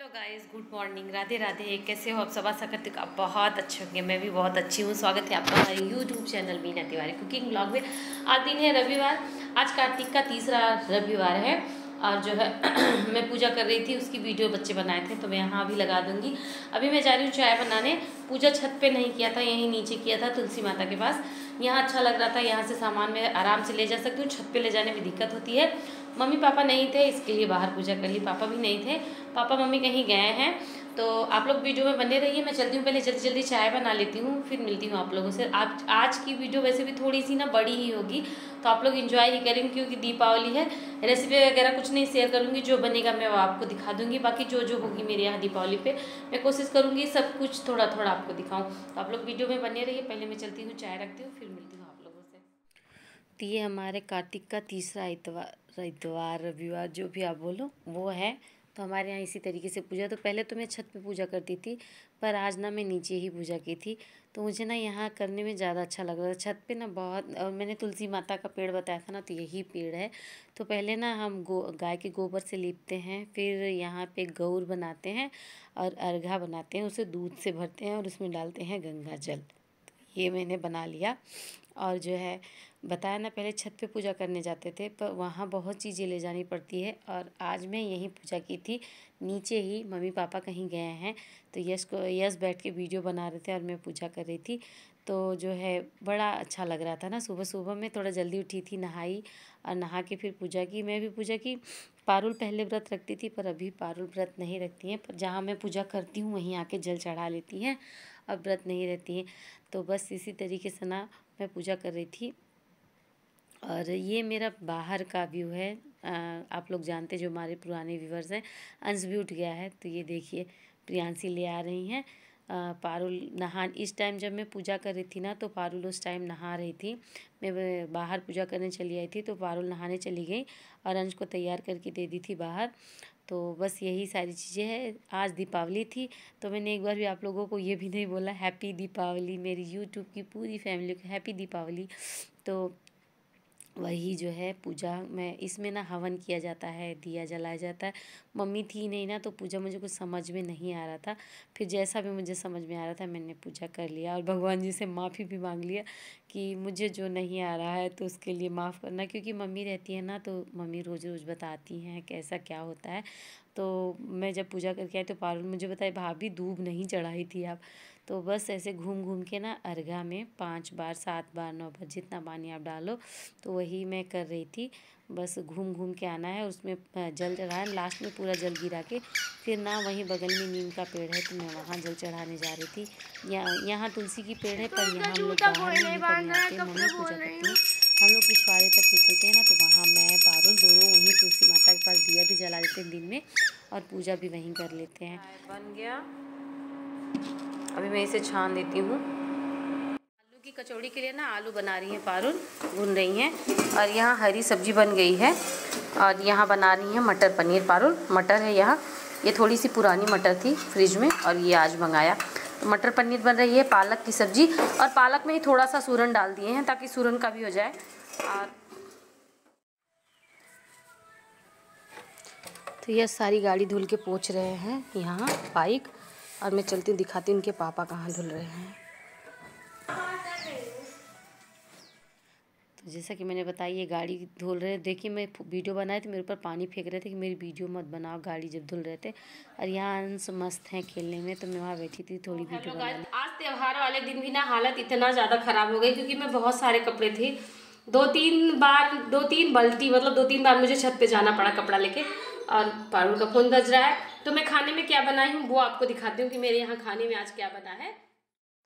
Hello guys, good morning, Radhe Radhe. कैसे हो आप सब? आशा करती हूँ आप बहुत अच्छे होंगे। मैं भी बहुत अच्छी हूँ। स्वागत है आपका हमारे YouTube channel Meena Tiwari cooking blog में। आज दिन है रविवार। आज कार्तिक का तीसरा रविवार है और जो है मैं पूजा कर रही थी, उसकी वीडियो बच्चे बनाए थे तो मैं यहाँ भी लगा दूँगी। अभी मैं जा रही हूँ चाय बनाने। पूजा छत पे नहीं किया था, यहीं नीचे किया था तुलसी माता के पास। यहाँ अच्छा लग रहा था, यहाँ से सामान मैं आराम से ले जा सकती हूँ। छत पे ले जाने में दिक्कत होती है। मम्मी पापा नहीं थे, इसके लिए बाहर पूजा कर ली। पापा भी नहीं थे, पापा मम्मी कहीं गए हैं। तो आप लोग वीडियो में बने रहिए। मैं चलती हूँ, पहले जल्दी जल्दी चाय बना लेती हूँ, फिर मिलती हूँ आप लोगों से। आज की वीडियो वैसे भी थोड़ी सी ना बड़ी ही होगी, तो आप लोग एंजॉय ही करेंगे क्योंकि दीपावली है। रेसिपी वगैरह कुछ नहीं शेयर करूँगी, जो बनेगा मैं वो आपको दिखा दूँगी। बाकी जो होगी मेरे यहाँ दीपावली पे मैं कोशिश करूँगी सब कुछ थोड़ा थोड़ा आपको दिखाऊँ। तो आप लोग वीडियो में बने रहिए। पहले मैं चलती हूँ, चाय रखती हूँ, फिर मिलती हूँ आप लोगों से। तो ये हमारे कार्तिक का तीसरा इतवार रविवार जो भी आप बोलो वो है। तो हमारे यहाँ इसी तरीके से पूजा। तो पहले तो मैं छत पे पूजा करती थी, पर आज ना मैं नीचे ही पूजा की थी। तो मुझे ना यहाँ करने में ज़्यादा अच्छा लग रहा था। छत पे ना बहुत, और मैंने तुलसी माता का पेड़ बताया था ना, तो यही पेड़ है। तो पहले ना हम गाय के गोबर से लीपते हैं, फिर यहाँ पे गौर बनाते हैं और अर्घा बनाते हैं, उसे दूध से भरते हैं और उसमें डालते हैं गंगा जल। ये मैंने बना लिया। और जो है बताया ना, पहले छत पे पूजा करने जाते थे, पर वहाँ बहुत चीज़ें ले जानी पड़ती है। और आज मैं यहीं पूजा की थी, नीचे ही। मम्मी पापा कहीं गए हैं तो यश बैठ के वीडियो बना रहे थे और मैं पूजा कर रही थी। तो जो है बड़ा अच्छा लग रहा था ना। सुबह सुबह मैं थोड़ा जल्दी उठी थी, नहाई और नहा के फिर पूजा की। मैं भी पूजा की। पारुल पहले व्रत रखती थी, पर अभी पारुल व्रत नहीं रखती हैं। पर जहाँ मैं पूजा करती हूँ वहीं आके जल चढ़ा लेती हैं, अब व्रत नहीं रहती हैं। तो बस इसी तरीके से ना मैं पूजा कर रही थी। और ये मेरा बाहर का व्यू है। आप लोग जानते, जो हमारे पुराने व्यूवर्स हैं। अंश भी उठ गया है, तो ये देखिए प्रियांशी ले आ रही हैं। पारुल इस टाइम जब मैं पूजा कर रही थी ना, तो पारुल उस टाइम नहा रही थी। मैं बाहर पूजा करने चली आई थी, तो पारुल नहाने चली गई और अंश को तैयार करके दे दी थी बाहर। तो बस यही सारी चीज़ें हैं। आज दीपावली थी, तो मैंने एक बार भी आप लोगों को ये भी नहीं बोला हैप्पी दीपावली। मेरी यूट्यूब की पूरी फैमिली को हैप्पी दीपावली। तो वही जो है पूजा में, इसमें ना हवन किया जाता है, दिया जलाया जाता है। मम्मी थी नहीं ना, तो पूजा मुझे कुछ समझ में नहीं आ रहा था। फिर जैसा भी मुझे समझ में आ रहा था मैंने पूजा कर लिया और भगवान जी से माफ़ी भी मांग लिया कि मुझे जो नहीं आ रहा है तो उसके लिए माफ़ करना। क्योंकि मम्मी रहती है ना, तो मम्मी रोज़ रोज़ बताती हैं कैसा क्या होता है। तो मैं जब पूजा करके आई तो पारुल मुझे बताए, भाभी दूब नहीं चढ़ाई थी आप। तो बस ऐसे घूम घूम के ना अर्घा में 5 बार 7 बार 9 बार जितना पानी आप डालो, तो वही मैं कर रही थी। बस घूम घूम के आना है, उसमें जल चढ़ाना, लास्ट में पूरा जल गिरा के फिर ना वहीं बगल में नीम का पेड़ है, तो मैं वहाँ जल चढ़ाने जा रही थी। यहाँ तुलसी की पेड़ है, पर यहाँ हम लोग बाहर नहीं करने आते, मम्मी पूजा करती हैं। हम लोग पिछवाड़े तक निकलते हैं ना, तो वहाँ मैं पारुल दोनों वहीं तुलसी माता के पास दिया भी जला लेते हैं दिन में और पूजा भी वहीं कर लेते हैं। बन गया, अभी मैं इसे छान देती हूँ। आलू की कचौड़ी के लिए ना आलू बना रही हैं पारुल, भून रही हैं। और यहाँ हरी सब्जी बन गई है और यहाँ बना रही हैं मटर पनीर पारुल। मटर है यहाँ, ये थोड़ी सी पुरानी मटर थी फ्रिज में और ये आज मंगाया। तो मटर पनीर बन रही है, पालक की सब्जी, और पालक में ही थोड़ा सा सूरन डाल दिए हैं ताकि सूरन का भी हो जाए। और तो यह सारी गाड़ी धुल के पोंछ रहे हैं यहाँ बाइक, और मैं चलती हूँ दिखाती हूँ उनके पापा कहाँ धुल रहे हैं। तो जैसा कि मैंने बताया, ये गाड़ी धुल रहे हैं। देखिए मैं वीडियो बनाए तो मेरे ऊपर पानी फेंक रहे थे कि मेरी वीडियो मत बनाओ, गाड़ी जब धुल रहे थे। और यहाँ अंश मस्त हैं खेलने में, तो मैं वहाँ बैठी थी थोड़ी वीडियो बनाने। आज त्यौहार वाले दिन भी ना हालत इतना ज़्यादा ख़राब हो गई, क्योंकि मैं बहुत सारे कपड़े थे, 2-3 बाल्टी, मतलब 2-3 बार मुझे छत पे जाना पड़ा कपड़ा लेके। और पारुल का फ़ोन बज रहा है। तो मैं खाने में क्या बनाई हूँ वो आपको दिखाती हूँ कि मेरे यहाँ खाने में आज क्या बना है।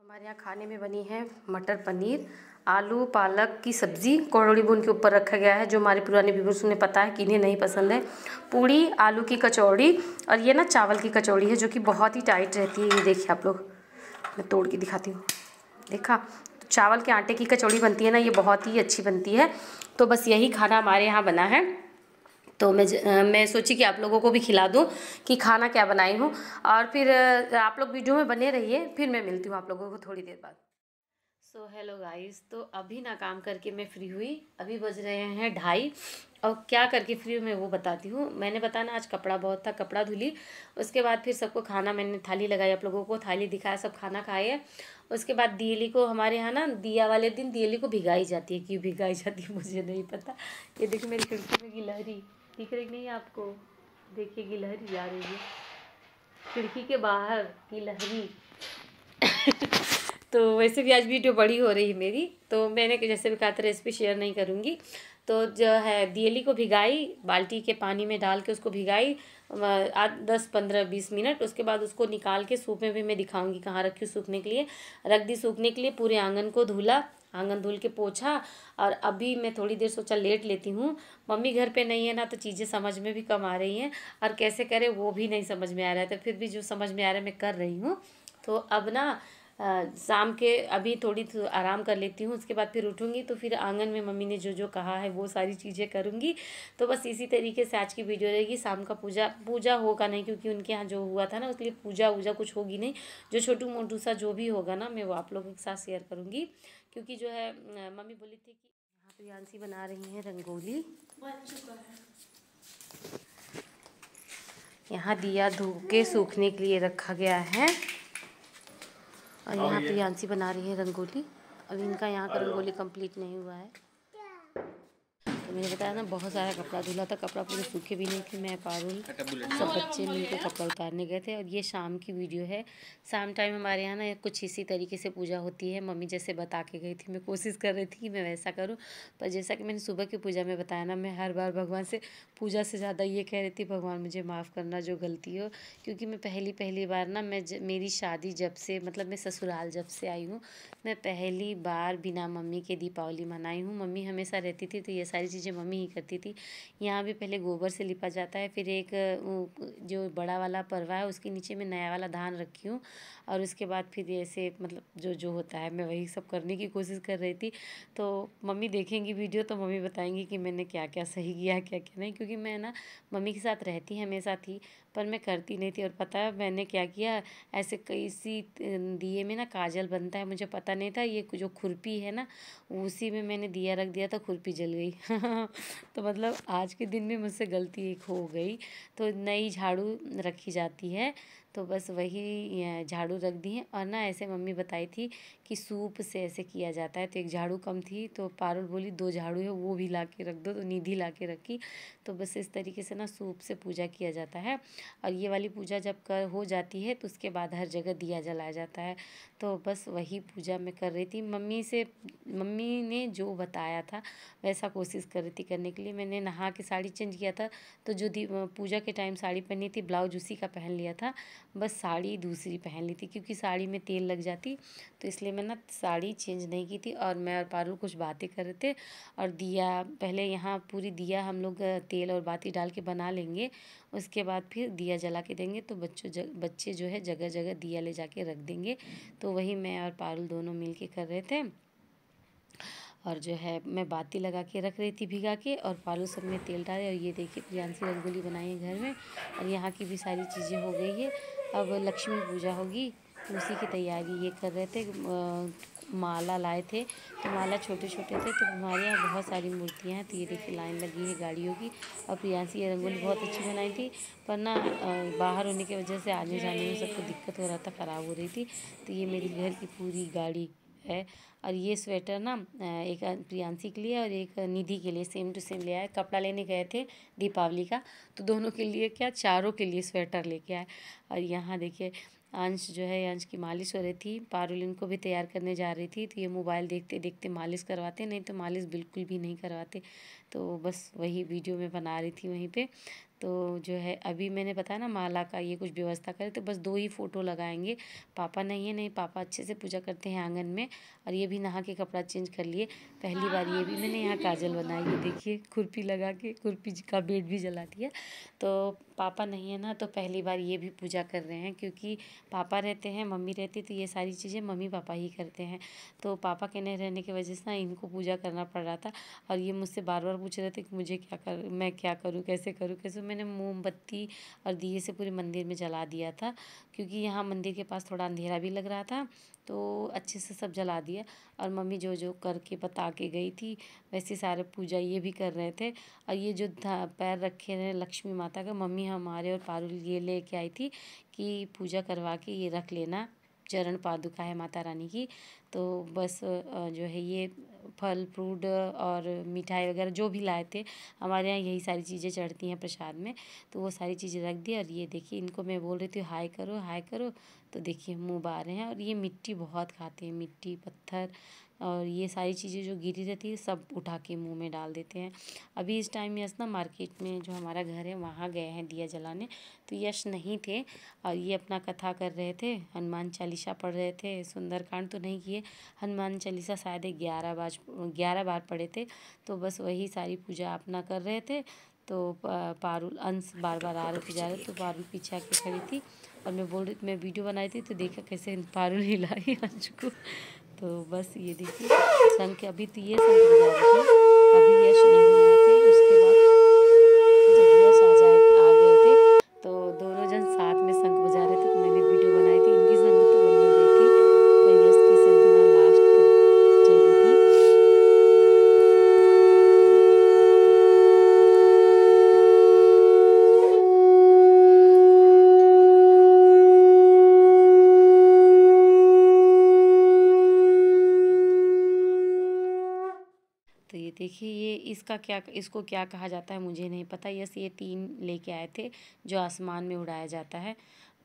हमारे यहाँ खाने में बनी है मटर पनीर, आलू पालक की सब्ज़ी, कौड़ी बुन के ऊपर रखा गया है, जो हमारे पुराने व्यूअर्स उन्हें पता है कि इन्हें नहीं पसंद है। पूड़ी, आलू की कचौड़ी, और ये ना चावल की कचौड़ी है जो कि बहुत ही टाइट रहती है। ये देखिए आप लोग, मैं तोड़ के दिखाती हूँ। देखा, तो चावल के आटे की कचौड़ी बनती है ना, ये बहुत ही अच्छी बनती है। तो बस यही खाना हमारे यहाँ बना है। तो मैं सोची कि आप लोगों को भी खिला दूं कि खाना क्या बनाई हूँ। और फिर आप लोग वीडियो में बने रहिए, फिर मैं मिलती हूँ आप लोगों को थोड़ी देर बाद। सो हेलो गाइस, तो अभी ना काम करके मैं फ्री हुई। अभी बज रहे हैं 2:30 और क्या करके फ्री हूँ मैं वो बताती हूँ। मैंने बताया ना आज कपड़ा बहुत था, कपड़ा धुली। उसके बाद फिर सबको खाना, मैंने थाली लगाई, आप लोगों को थाली दिखाया, सब खाना खाए है। उसके बाद दियली को, हमारे यहाँ ना दिया वाले दिन दियली को भिगाई जाती है। क्यों भिगाई जाती है मुझे नहीं पता। ये देखिए मेरी खिड़की में गिलहरी दिख रही नहीं आपको? देखिए गिलहरी आ रही है खिड़की के बाहर, गिलहरी। तो वैसे भी आज वीडियो बड़ी हो रही है मेरी, तो मैंने जैसे भी कहा था रेसिपी शेयर नहीं करूँगी। तो जो है दियली को भिगाई, बाल्टी के पानी में डाल के उसको भिगाई 10-15-20 मिनट। उसके बाद उसको निकाल के सूप में भी मैं दिखाऊंगी कहाँ रखी हूँ सूखने के लिए। रख दी सूखने के लिए, पूरे आंगन को धुला, आंगन धुल के पोछा। और अभी मैं थोड़ी देर सोचा लेट लेती हूँ। मम्मी घर पे नहीं है ना, तो चीज़ें समझ में भी कम आ रही हैं और कैसे करें वो भी नहीं समझ में आ रहा है। तो फिर भी जो समझ में आ रहा है मैं कर रही हूँ। तो अब ना शाम के अभी थोड़ी आराम कर लेती हूँ। उसके बाद फिर उठूँगी तो फिर आंगन में मम्मी ने जो जो कहा है वो सारी चीज़ें करूँगी। तो बस इसी तरीके से आज की वीडियो रहेगी। शाम का पूजा होगा नहीं, क्योंकि उनके यहाँ जो हुआ था ना उसके लिए पूजा कुछ होगी नहीं। जो छोटू मोटू सा जो भी होगा ना मैं वो आप लोगों के साथ शेयर करूँगी। क्योंकि जो है मम्मी बोली थी कि यहाँ प्रियांशी बना रही हैं रंगोली। यहाँ दिया धो के सूखने के लिए रखा गया है। और यहाँ प्रियांशी बना रही है रंगोली। अभी इनका यहाँ का रंगोली कंप्लीट नहीं हुआ है। तो मैंने बताया ना बहुत सारा कपड़ा धुला था, कपड़ा पूरे सूखे भी नहीं थे। मैं पारुल सब बच्चे मिलकर कपड़ा उतारने गए थे। और ये शाम की वीडियो है। शाम टाइम हमारे यहाँ ना कुछ इसी तरीके से पूजा होती है। मम्मी जैसे बता के गई थी, मैं कोशिश कर रही थी कि मैं वैसा करूँ। पर जैसा कि मैंने सुबह की पूजा में बताया ना, मैं हर बार भगवान से पूजा से ज़्यादा ये कह रही थी भगवान मुझे माफ़ करना जो गलती हो। क्योंकि मैं पहली बार ना मेरी शादी जब से, मतलब मैं ससुराल जब से आई हूँ, मैं पहली बार बिना मम्मी के दीपावली मनाई हूँ। मम्मी हमेशा रहती थी तो ये सारी चीज़ें मम्मी ही करती थी। यहाँ भी पहले गोबर से लिपा जाता है, फिर एक जो बड़ा वाला परवा है उसके नीचे में नया वाला धान रखी हूँ। और उसके बाद फिर ऐसे मतलब जो जो होता है मैं वही सब करने की कोशिश कर रही थी। तो मम्मी देखेंगी वीडियो तो मम्मी बताएंगी कि मैंने क्या क्या सही किया क्या क्या नहीं। क्योंकि मैं ना मम्मी के साथ रहती हमेशा थी, पर मैं करती नहीं थी। और पता है मैंने क्या किया, ऐसे कई सी दिए में ना काजल बनता है, मुझे पता नहीं था। ये जो खुरपी है ना उसी में मैंने दिया रख दिया था, खुरपी जल गई। तो मतलब आज के दिन में मुझसे गलती एक हो गई। तो नई झाड़ू रखी जाती है, तो बस वही झाड़ू रख दी है। और ना ऐसे मम्मी बताई थी कि सूप से ऐसे किया जाता है। तो एक झाड़ू कम थी तो पारुल बोली 2 झाड़ू है वो भी ला के रख दो, तो निधि ला के रखी। तो बस इस तरीके से ना सूप से पूजा किया जाता है। और ये वाली पूजा जब हो जाती है तो उसके बाद हर जगह दिया जलाया जाता है। तो बस वही पूजा मैं कर रही थी। मम्मी ने जो बताया था वैसा कोशिश कर रही थी करने के लिए। मैंने नहा के साड़ी चेंज किया था, तो जो पूजा के टाइम साड़ी पहनी थी ब्लाउज उसी का पहन लिया था। बस साड़ी दूसरी पहन ली थी क्योंकि साड़ी में तेल लग जाती, तो इसलिए मैं ना साड़ी चेंज नहीं की थी। और मैं और पारुल कुछ बातें कर रहे थे। और दिया पहले यहाँ पूरी दिया हम लोग तेल और बाती डाल के बना लेंगे। उसके बाद फिर दिया जला के देंगे, तो बच्चे जो है जगह जगह दिया ले जाके रख देंगे। तो वही मैं और पारुल दोनों मिल के कर रहे थे। और जो है मैं बाती लगा के रख रही थी भिगा के, और पालू सब में तेल डाले। और ये देखिए प्रियांशी रंगोली बनाई है घर में। और यहाँ की भी सारी चीज़ें हो गई है। अब लक्ष्मी पूजा होगी तो उसी की तैयारी ये कर रहे थे। माला लाए थे, तो माला छोटे छोटे थे। तो हमारे यहाँ बहुत सारी मूर्तियाँ हैं। तो ये देखिए लाइन लगी है गाड़ियों की। और प्रियांशी ये रंगोली बहुत अच्छी बनाई थी, पर ना बाहर होने की वजह से आने जाने में सबको दिक्कत हो रहा था, ख़राब हो रही थी। तो ये मेरी घर की पूरी गाड़ी है। और ये स्वेटर ना एक प्रियांशी के लिए और एक निधि के लिए सेम टू सेम ले आए। कपड़ा लेने गए थे दीपावली का, तो दोनों के लिए क्या चारों के लिए स्वेटर लेके आए। और यहाँ देखिए अंश जो है, अंश की मालिश हो रही थी। पारुल इनको भी तैयार करने जा रही थी, तो ये मोबाइल देखते देखते मालिश करवाते, नहीं तो मालिश बिल्कुल भी नहीं करवाते। तो बस वही वीडियो में बना रही थी वहीं पे। तो जो है अभी मैंने बताया ना माला का ये कुछ व्यवस्था करें, तो बस 2 ही फ़ोटो लगाएंगे। पापा नहीं है, नहीं पापा अच्छे से पूजा करते हैं आंगन में। और ये भी नहा के कपड़ा चेंज कर लिए। पहली बार ये भी मैंने यहाँ काजल बनाई है, देखिए खुरपी लगा के, खुरपी का बेट भी जला दिया। तो पापा नहीं है ना, तो पहली बार ये भी पूजा कर रहे हैं। क्योंकि पापा रहते हैं, मम्मी रहती, तो ये सारी चीज़ें मम्मी पापा ही करते हैं। तो पापा के नहीं रहने की वजह से ना इनको पूजा करना पड़ रहा था। और ये मुझसे बार बार पूछ रहे थे कि मैं क्या करूँ, कैसे करूँ कैसे। मैंने मोमबत्ती और दिए से पूरे मंदिर में जला दिया था, क्योंकि यहाँ मंदिर के पास थोड़ा अंधेरा भी लग रहा था। तो अच्छे से सब जला दिया। और मम्मी जो जो करके बता के गई थी वैसे सारे पूजा ये भी कर रहे थे। और ये जो पैर रखे हैं लक्ष्मी माता का, मम्मी हमारे और पारुल ये लेके आई थी कि पूजा करवा के ये रख लेना, चरण पादुका है माता रानी की। तो बस जो है ये फल फ्रूट और मिठाई वगैरह जो भी लाए थे, हमारे यहाँ यही सारी चीज़ें चढ़ती हैं प्रसाद में, तो वो सारी चीज़ें रख दी। और ये देखिए इनको मैं बोल रही थी हाय करो हाय करो, तो देखिए मुँह बा रहे हैं। और ये मिट्टी बहुत खाते हैं, मिट्टी पत्थर और ये सारी चीज़ें जो गिरी रहती है सब उठा के मुंह में डाल देते हैं। अभी इस टाइम यश ना मार्केट में जो हमारा घर है वहाँ गए हैं दिया जलाने, तो यश नहीं थे और ये अपना कथा कर रहे थे, हनुमान चालीसा पढ़ रहे थे। सुंदरकांड तो नहीं किए, हनुमान चालीसा शायद 11 बार पढ़े थे। तो बस वही सारी पूजा अपना कर रहे थे। तो पारुल अंश बार बार आ रहे थे जा रहे, तो पारुल पीछे आके खड़ी थी और मैं बोल रही थी, मैं वीडियो बनाई थी तो देखा कैसे पारुल हिलाई अंश को। तो बस ये देखिए शंख, अभी तो ये शंख बजा रहे थे, अभी यश नहीं आए थे। उसके बाद जब यश आ गए थे तो दोनों जन साथ में शंख बजा रहे थे, तो मैंने वीडियो बनाई थी। इनकी शंख तो बंद हो गई थी पर यश की शंख ना लास्ट तक चली थी। तो ये देखिए ये इसको क्या कहा जाता है मुझे नहीं पता। यस ये 3 लेके आए थे जो आसमान में उड़ाया जाता है,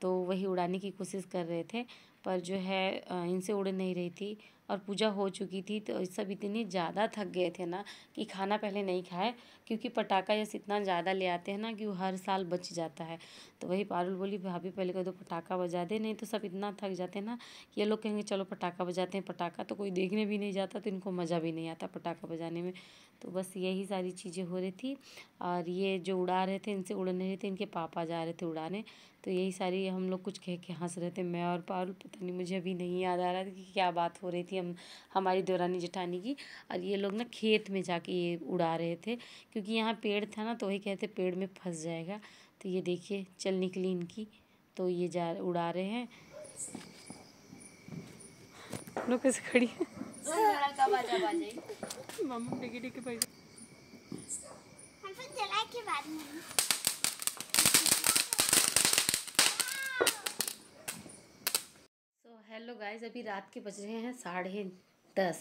तो वही उड़ाने की कोशिश कर रहे थे पर जो है इनसे उड़ नहीं रही थी और पूजा हो चुकी थी। तो सब इतने ज़्यादा थक गए थे ना कि खाना पहले नहीं खाए, क्योंकि पटाखा यस इतना ज़्यादा ले आते हैं ना कि वो हर साल बच जाता है। तो वही पारुल बोली भाभी पहले कह दो पटाखा बजा दे, नहीं तो सब इतना थक जाते हैं ना कि ये लोग कहेंगे चलो पटाखा बजाते हैं। पटाखा तो कोई देखने भी नहीं जाता तो इनको मज़ा भी नहीं आता पटाखा बजाने में। तो बस यही सारी चीज़ें हो रही थी। और ये जो उड़ा रहे थे इनसे उड़ नहीं रहे थे, इनके पापा जा रहे थे उड़ाने। तो यही सारी हम लोग कुछ कह के हंस रहे थे, मैं और पारुल। पता नहीं मुझे अभी नहीं याद आ रहा था कि क्या बात हो रही थी हमारी देवरानी जेठानी की। और ये लोग ना खेत में जाके ये उड़ा रहे थे, क्योंकि यहाँ पेड़ था ना तो वही कहते पेड़ में फंस जाएगा। तो ये देखिए चल निकली इनकी, तो ये उड़ा रहे हैं। लोग कैसे खड़ी है मामा डिगे डिगे भाई। सो हेलो गाइस, अभी रात के बज रहे हैं 10:30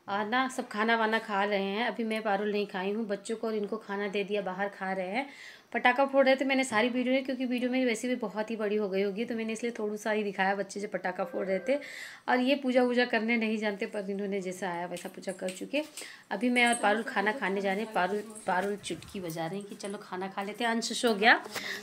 और ना सब खाना वाना खा रहे हैं। अभी मैं पारुल नहीं खाई हूँ, बच्चों को और इनको खाना दे दिया, बाहर खा रहे हैं। पटाखा फोड़ रहे थे, मैंने सारी वीडियो नहीं, क्योंकि वीडियो मेरी वैसे भी बहुत ही बड़ी हो गई होगी तो मैंने इसलिए थोड़ा सा ही दिखाया बच्चे जो पटाखा फोड़ रहे थे। और ये पूजा वूजा करने नहीं जानते पर इन्होंने जैसा आया वैसा पूजा कर चुके। अभी मैं और पारुल खाना खाने जा रहे हैं। पारुल चुटकी बजा रहे हैं कि चलो खाना खा लेते हैं। अंश सो गया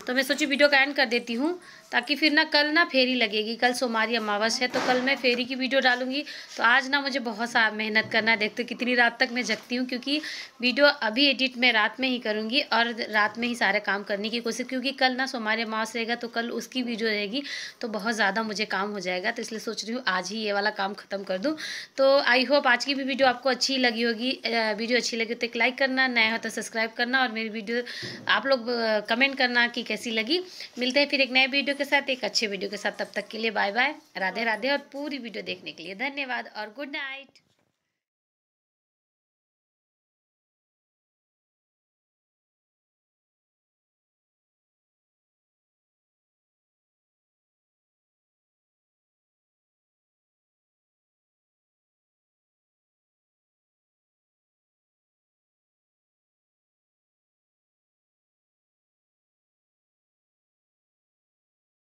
तो मैं सोची वीडियो का एंड कर देती हूँ, ताकि फिर ना कल ना फेरी लगेगी। कल सोमवारी अमावस है तो कल मैं फेरी की वीडियो डालूंगी। तो आज ना मुझे बहुत सा मेहनत करना है, देखते कितनी रात तक मैं जगती हूँ, क्योंकि वीडियो अभी एडिट मैं रात में ही करूँगी और रात में ही सारे काम करने की कोशिश, क्योंकि कल ना सोमवारी अमावस रहेगा तो कल उसकी वीडियो रहेगी तो बहुत ज़्यादा मुझे काम हो जाएगा। तो इसलिए सोच रही हूँ आज ही ये वाला काम ख़त्म कर दूँ। तो आई होप आज की भी वीडियो आपको अच्छी लगी होगी। वीडियो अच्छी लगी तो एक लाइक करना, नया हो तो सब्सक्राइब करना और मेरी वीडियो आप लोग कमेंट करना कि कैसी लगी। मिलते हैं फिर एक नए वीडियो के साथ, एक अच्छे वीडियो के साथ। तब तक के लिए बाय बाय, राधे राधे और पूरी वीडियो देखने के लिए धन्यवाद और गुड नाइट।